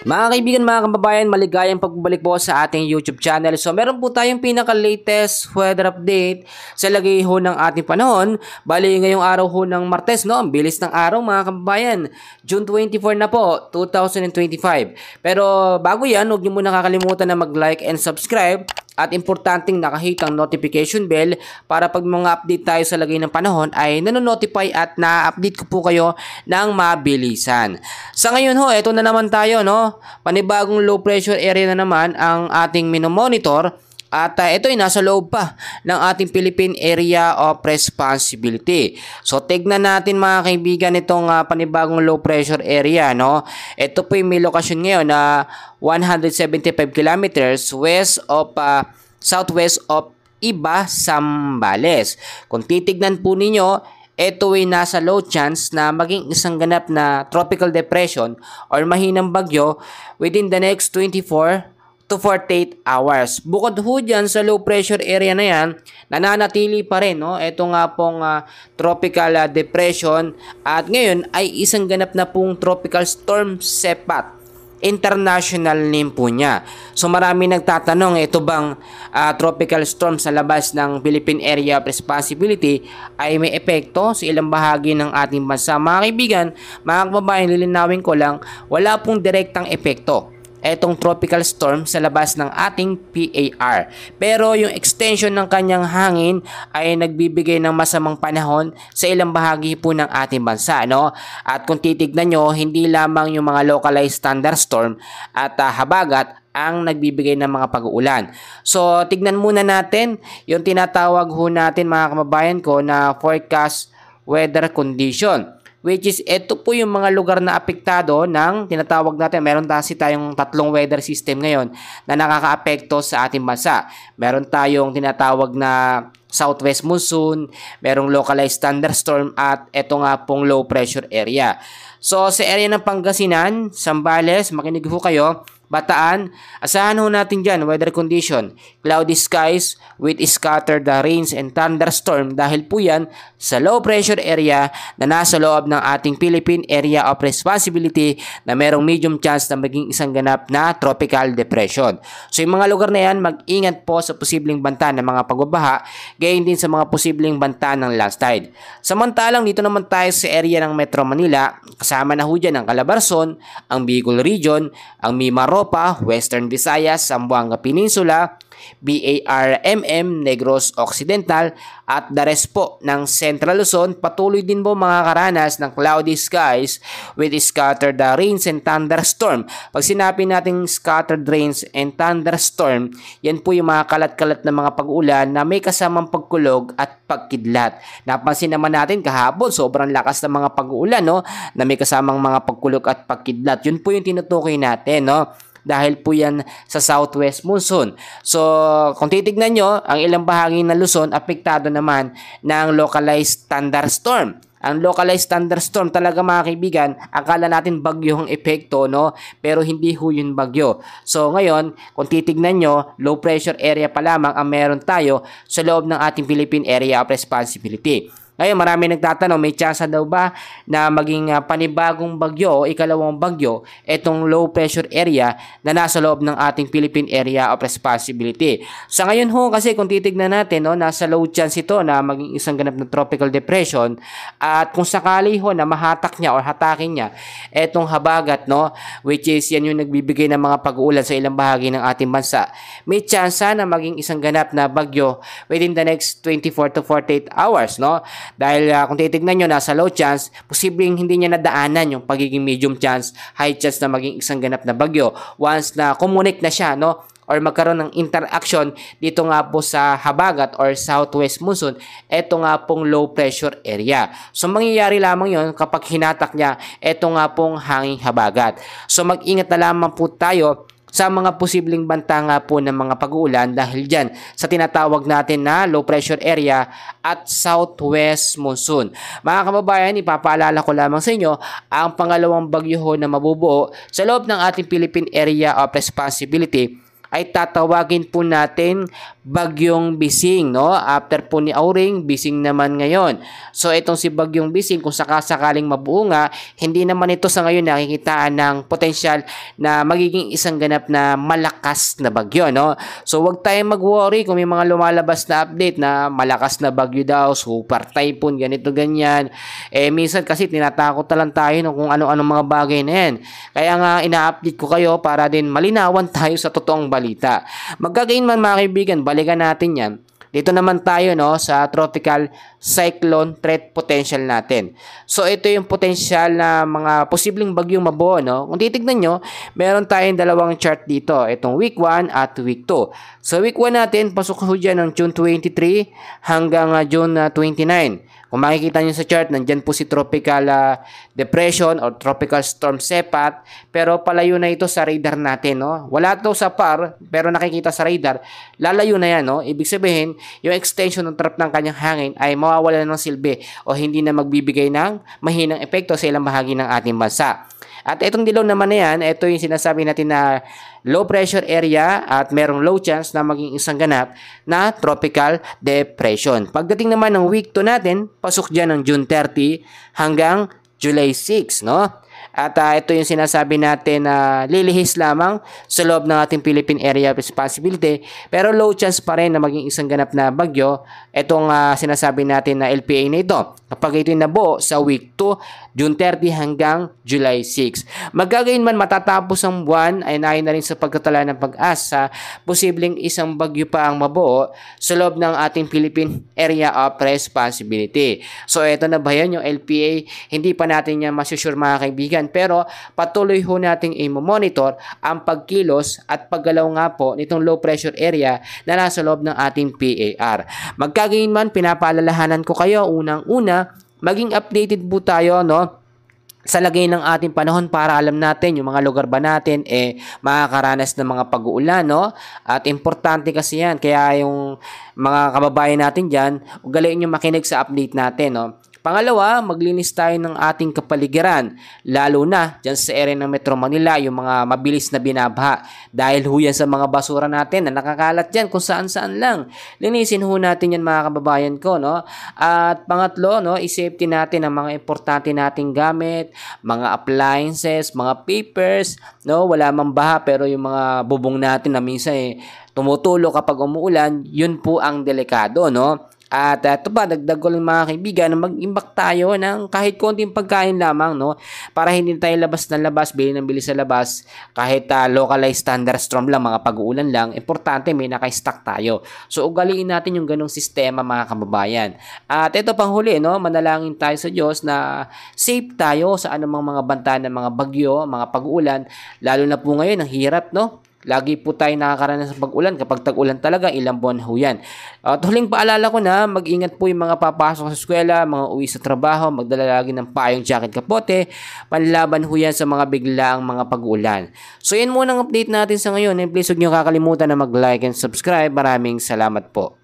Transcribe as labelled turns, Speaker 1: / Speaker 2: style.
Speaker 1: Mga kaibigan, mga kababayan, maligayang pagbabalik po sa ating YouTube channel. So meron po tayong pinaka-latest weather update sa lagay ho ng ating panahon. Bali ngayong araw ho ng Martes, no? Ang bilis ng araw mga kababayan. June 24 na po, 2025. Pero bago yan, huwag niyo muna kakalimutan na mag-like and subscribe. At importanteng nakahit ang notification bell para pag mga update tayo sa lagay ng panahon ay nanonotify at na-update ko po kayo ng mabilisan. Sa ngayon ho, eto na naman tayo, no? Panibagong low pressure area na naman ang ating minomonitor. At ito ay nasa loob pa ng ating Philippine Area of Responsibility. So tignan natin mga kaibigan itong panibagong low pressure area, no? Ito po yung may lokasyon ngayon na 175 kilometers west of southwest of Iba, Zambales. Kung titignan po ninyo, ito ay nasa low chance na maging isang ganap na tropical depression or mahinang bagyo within the next 24 to 48 hours. Bukod ho dyan sa low pressure area na yan, nananatili pa rin, no? Ito nga pong tropical depression at ngayon ay isang ganap na pong tropical storm Sepat. International name po niya. So marami nagtatanong, ito bang tropical storm sa labas ng Philippine Area of Responsibility ay may epekto sa ilang bahagi ng ating bansa? Mga kaibigan, mga kababayan, lilinawin ko lang, wala pong direktang epekto etong tropical storm sa labas ng ating PAR. Pero yung extension ng kanyang hangin ay nagbibigay ng masamang panahon sa ilang bahagi po ng ating bansa, no? At kung titignan nyo, hindi lamang yung mga localized thunderstorm at habagat ang nagbibigay ng mga pag-uulan. So, tignan muna natin yung tinatawag ho natin mga kababayan ko na forecast weather condition, which is ito po yung mga lugar na apektado ng tinatawag natin. Meron tayong tatlong weather system ngayon na nakakaapekto sa ating bansa. Meron tayong tinatawag na southwest monsoon, merong localized thunderstorm at ito nga pong low pressure area. So sa area ng Pangasinan, Zambales, makinig ho kayo, Bataan, asahan ho natin dyan weather condition, cloudy skies with scattered rains and thunderstorm dahil po yan sa low pressure area na nasa loob ng ating Philippine Area of Responsibility na merong medium chance na maging isang ganap na tropical depression. So yung mga lugar na yan, mag-ingat po sa posibleng banta ng mga pagbabaha, gayon din sa mga posibleng banta ng landslide. Samantalang dito naman tayo sa area ng Metro Manila, kasama na ho dyan ang Calabarzon, ang Bicol Region, ang Mimaropa, Western Visayas, Zamboanga Peninsula, BARMM, Negros Occidental at the rest po ng Central Luzon. Patuloy din po makakaranas ng cloudy skies with scattered rains and thunderstorm. Pag sinabi natin scattered rains and thunderstorm, yan po yung mga kalat-kalat na mga pag-ulan na may kasamang pagkulog at pagkidlat. Napansin naman natin kahapon, sobrang lakas ng mga pag-uulan, no? Na may kasamang mga pagkulog at pagkidlat. Yun po yung tinutukoy natin, no? Dahil po yan sa southwest monsoon. So, kung titignan nyo, ang ilang bahagi ng Luzon, apektado naman ng localized thunderstorm. Ang localized thunderstorm talaga mga kaibigan, akala natin bagyo ang epekto, no? Pero hindi ho yun bagyo. So, ngayon, kung titignan nyo, low pressure area pa lamang ang meron tayo sa loob ng ating Philippine Area of Responsibility. Ngayon, marami nagtatanong, may chance daw ba na maging panibagong bagyo o ikalawang bagyo itong low pressure area na nasa loob ng ating Philippine Area of Responsibility? Sa ngayon ho, kasi kung titignan natin, no, nasa low chance ito na maging isang ganap na tropical depression at kung sakali ho na mahatak niya or hatakin niya itong habagat, no, which is yan yung nagbibigay ng mga pag-uulan sa ilang bahagi ng ating bansa, may chance na maging isang ganap na bagyo within the next 24 to 48 hours, no? Dahil kung titignan nyo, nasa low chance, posibleng hindi niya nadaanan yung pagiging medium chance, high chance na maging isang ganap na bagyo. Once na kumunik na siya, no? Or magkaroon ng interaction dito nga po sa habagat or southwest monsoon, ito nga pong low pressure area. So mangyayari lamang yon kapag hinatak niya ito nga pong hanging habagat. So mag-ingat na lamang po tayo sa mga posibleng banta nga po ng mga pag-uulan dahil dyan sa tinatawag natin na low pressure area at southwest monsoon. Mga kababayan, ipapaalala ko lamang sa inyo ang pangalawang bagyo ho na mabubuo sa loob ng ating Philippine Area of Responsibility ay tatawagin po natin Bagyong Bising, no? After po ni Auring, Bising naman ngayon. So itong si Bagyong Bising, kung sakasakaling mabuo nga, hindi naman ito sa ngayon nakikitaan ng potensyal na magiging isang ganap na malakas na bagyo, no? So wag tayong mag-worry kung may mga lumalabas na update na malakas na bagyo daw, super typhoon, ganito ganyan. Minsan kasi tinatakot na lang tayo no, kung ano-ano mga bagay na yan. Kaya nga ina-update ko kayo para din malinawan tayo sa totoong balita. Magkagayon man mga kaibigan, balikan natin yan. Dito naman tayo no sa tropical cyclone threat potential natin. So ito yung potential na mga posibleng bagyong mabuo, no. Kung titignan nyo, meron tayong dalawang chart dito. Itong week 1 at week 2. So week 1 natin, pasok ho dyan ng June 23 hanggang June 29. Kung makikita nyo sa chart, nandyan po si tropical depression or tropical storm Sepat, pero palayo na ito sa radar natin, no? Wala to sa PAR, pero nakikita sa radar, lalayo na yan, no? Ibig sabihin, yung extension ng trap ng kanyang hangin ay mawawala ng silbi o hindi na magbibigay ng mahinang epekto sa ilang bahagi ng ating bansa. At itong dilaw naman na yan, ito yung sinasabi natin na low pressure area at merong low chance na maging isang ganap na tropical depression. Pagdating naman ng week 2 natin, pasok dyan ng June 30 hanggang July 6, no? At ito yung sinasabi natin na lilihis lamang sa loob ng ating Philippine Area of Responsibility, pero low chance pa rin na maging isang ganap na bagyo itong sinasabi natin na LPA na ito kapag ito nabuo sa week 2, June 30 hanggang July 6. Magkagayon man matatapos ang buwan ay nahin na rin sa pagkatala ng Pag-asa, posibleng isang bagyo pa ang mabuo sa loob ng ating Philippine Area of Responsibility. So ito na ba yan yung LPA? Hindi pa natin yan masusure mga kaibigan, pero patuloy ho nating i-monitor ang pagkilos at paggalaw nga po nitong low pressure area na nasa loob ng ating PAR. Magkagayon man, pinapaalalahanan ko kayo unang-una, maging updated po tayo, no, sa lagay ng ating panahon para alam natin yung mga lugar ba natin makakaranas ng mga pag-uulan, no? At importante kasi yan, kaya yung mga kababayan natin dyan, ugaliin yung makinig sa update natin, no? Pangalawa, maglinis tayo ng ating kapaligiran, lalo na dyan sa area ng Metro Manila, yung mga mabilis na binabaha. Dahil ho yan sa mga basura natin na nakakalat dyan kung saan-saan lang. Linisin ho natin yan mga kababayan ko, no? At pangatlo, no, i-safety natin ang mga importante nating gamit, mga appliances, mga papers, no? Wala mang baha pero yung mga bubong natin na minsan tumutulo kapag umuulan, yun po ang delikado, no? At ito pa, dagdag ko lang mga kaibigan na mag-imbak tayo ng kahit konting pagkain lamang, no? Para hindi tayo labas ng labas, bili ng bili sa labas, kahit localized thunderstorm lang, mga pag-uulan lang, importante may naka-stock tayo. So ugaliin natin yung ganong sistema mga kababayan. At ito pang huli, no? Manalangin tayo sa Diyos na safe tayo sa anumang mga banta ng mga bagyo, mga pag-uulan, lalo na po ngayon, ang hirap, no? Lagi po tayo nakakaranas ng pag-ulan. Kapag tag-ulan talaga, ilang buwan ho yan. At huling paalala ko na, mag-ingat po yung mga papasok sa eskwela, mga uwi sa trabaho, magdala lagi ng payong, jacket, kapote, panlaban ho yan sa mga biglaang mga pag-ulan. So yan muna ang update natin sa ngayon. And please huwag nyo kakalimutan na mag-like and subscribe. Maraming salamat po.